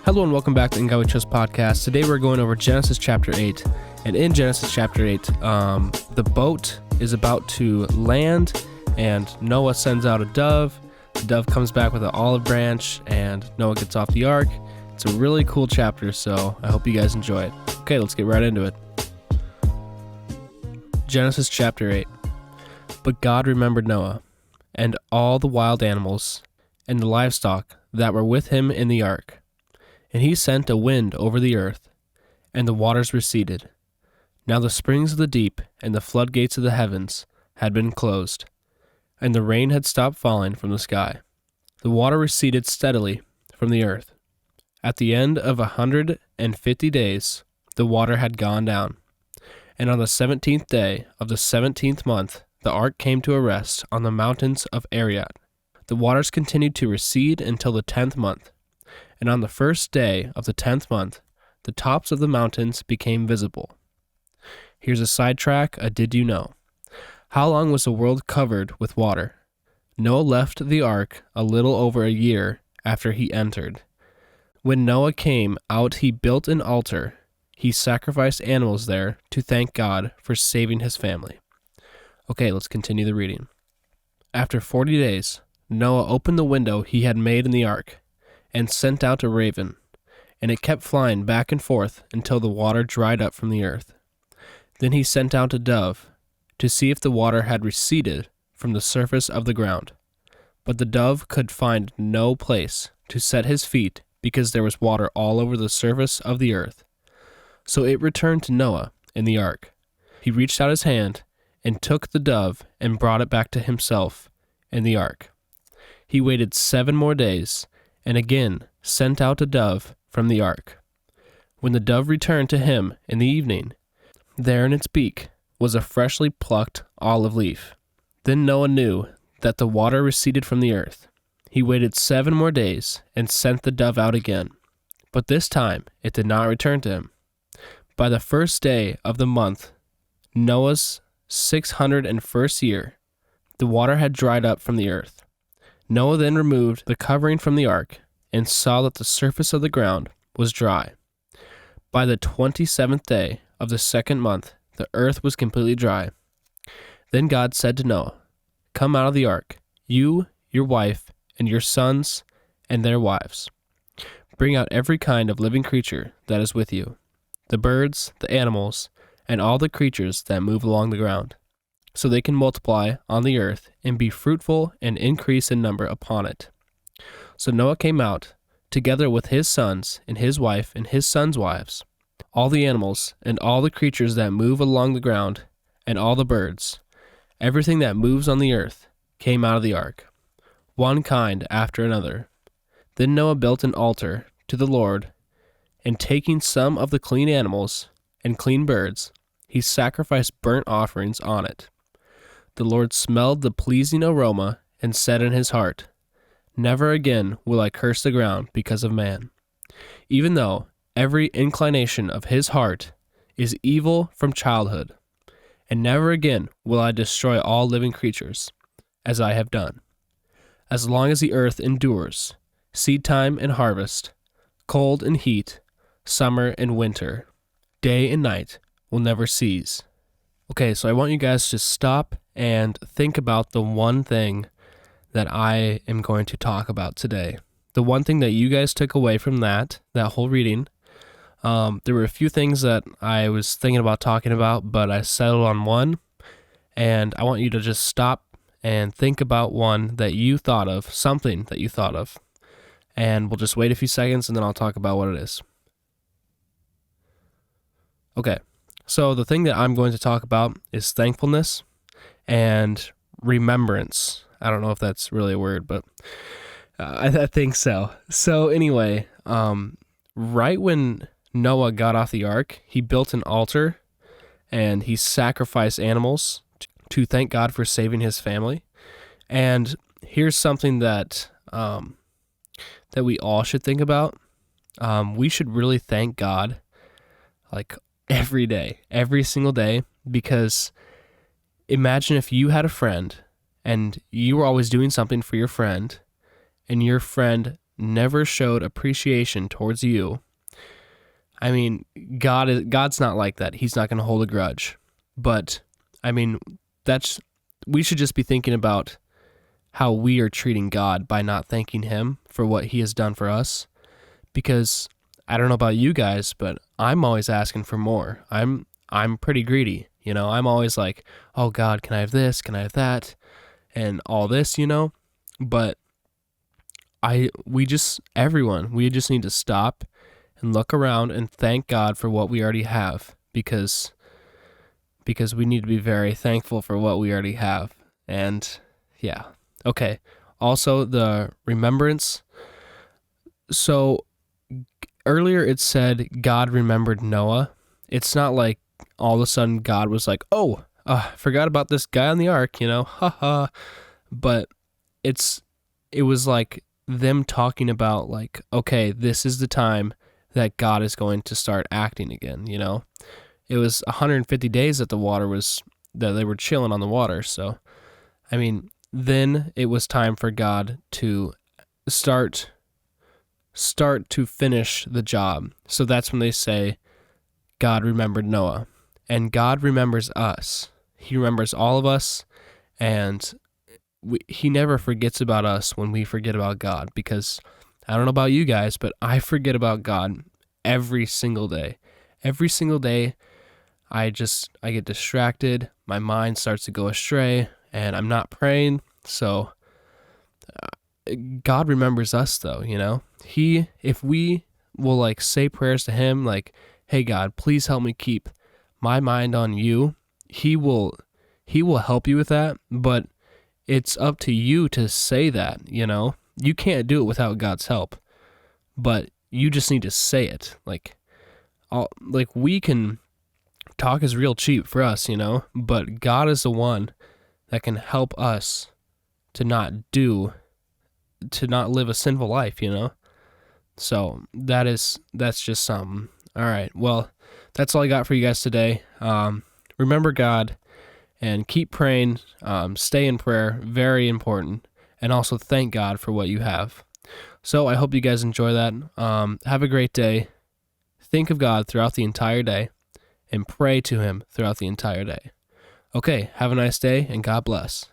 Hello and welcome back to In God We Trust podcast. Today we're going over Genesis chapter 8. And in Genesis chapter 8, the boat is about to land and Noah sends out a dove. The dove comes back with an olive branch and Noah gets off the ark. It's a really cool chapter, so I hope you guys enjoy it. Okay, let's get right into it. Genesis chapter 8. But God remembered Noah and all the wild animals and the livestock that were with him in the ark. And he sent a wind over the earth, and the waters receded. Now the springs of the deep and the floodgates of the heavens had been closed, and the rain had stopped falling from the sky. The water receded steadily from the earth. At the end of 150 days, the water had gone down. And on the 17th day of the 17th month, the ark came to a rest on the mountains of Ararat. The waters continued to recede until the 10th month. And on the first day of the 10th month, the tops of the mountains became visible. Here's a sidetrack, a did you know. How long was the world covered with water? Noah left the ark a little over a year after he entered. When Noah came out, he built an altar. He sacrificed animals there to thank God for saving his family. Okay, let's continue the reading. After 40 days, Noah opened the window he had made in the ark and sent out a raven, and it kept flying back and forth until the water dried up from the earth. Then he sent out a dove to see if the water had receded from the surface of the ground. But the dove could find no place to set his feet because there was water all over the surface of the earth. So it returned to Noah in the ark. He reached out his hand and took the dove and brought it back to himself in the ark. He waited 7 more days and again sent out a dove from the ark. When the dove returned to him in the evening, there in its beak was a freshly plucked olive leaf. Then Noah knew that the water receded from the earth. He waited 7 more days and sent the dove out again, but this time it did not return to him. By the first day of the month, Noah's 601st year, the water had dried up from the earth. Noah then removed the covering from the ark and saw that the surface of the ground was dry. By the 27th day of the 2nd month, the earth was completely dry. Then God said to Noah, "Come out of the ark, you, your wife, and your sons, and their wives. Bring out every kind of living creature that is with you, the birds, the animals, and all the creatures that move along the ground, so they can multiply on the earth and be fruitful and increase in number upon it." So Noah came out, together with his sons and his wife and his sons' wives, all the animals and all the creatures that move along the ground, and all the birds, everything that moves on the earth, came out of the ark, one kind after another. Then Noah built an altar to the Lord, and taking some of the clean animals and clean birds, he sacrificed burnt offerings on it. The Lord smelled the pleasing aroma and said in his heart, "Never again will I curse the ground because of man, even though every inclination of his heart is evil from childhood, and never again will I destroy all living creatures, as I have done. As long as the earth endures, seedtime and harvest, cold and heat, summer and winter, day and night will never cease." Okay, so I want you guys to stop and think about the one thing that I am going to talk about today. The one thing that you guys took away from that whole reading. There were a few things that I was thinking about talking about, but I settled on one, and I want you to just stop and think about one that you thought of, something that you thought of, and we'll just wait a few seconds, and then I'll talk about what it is. Okay, so the thing that I'm going to talk about is thankfulness and remembrance. I don't know if that's really a word, but I think so. So anyway, right when Noah got off the ark, he built an altar and he sacrificed animals to thank God for saving his family. And here's something that that we all should think about. We should really thank God like every day, every single day, because imagine if you had a friend and you were always doing something for your friend, and your friend never showed appreciation towards you, I mean, God's not like that. He's not going to hold a grudge. But I mean, we should just be thinking about how we are treating God by not thanking him for what he has done for us. Because I don't know about you guys, but I'm always asking for more. I'm pretty greedy, I'm always like, "Oh God, can I have this? Can I have that?" And all this, But we just need to stop and look around and thank God for what we already have, because we need to be very thankful for what we already have. And yeah. Okay. Also, the remembrance. So earlier it said God remembered Noah. It's not like all of a sudden God was like, "Oh, forgot about this guy on the ark, haha." But it was like them talking about like, okay, this is the time that God is going to start acting again, It was 150 days that that they were chilling on the water. So, I mean, then it was time for God to start to finish the job. So that's when they say God remembered Noah. And God remembers us. He remembers all of us, and he never forgets about us when we forget about God, because I don't know about you guys, but I forget about God every single day. Every single day, I get distracted. My mind starts to go astray, and I'm not praying. So God remembers us, though, if we will like say prayers to him, like, "Hey God, please help me keep my mind on you," he will help you with that. But it's up to you to say that, you can't do it without God's help, but you just need to say it. Like we can talk is real cheap for us, but God is the one that can help us to not live a sinful life, So that's just something. All right. Well, that's all I got for you guys today. Remember God and keep praying. Stay in prayer. Very important. And also thank God for what you have. So I hope you guys enjoy that. Have a great day. Think of God throughout the entire day and pray to him throughout the entire day. Okay. Have a nice day and God bless.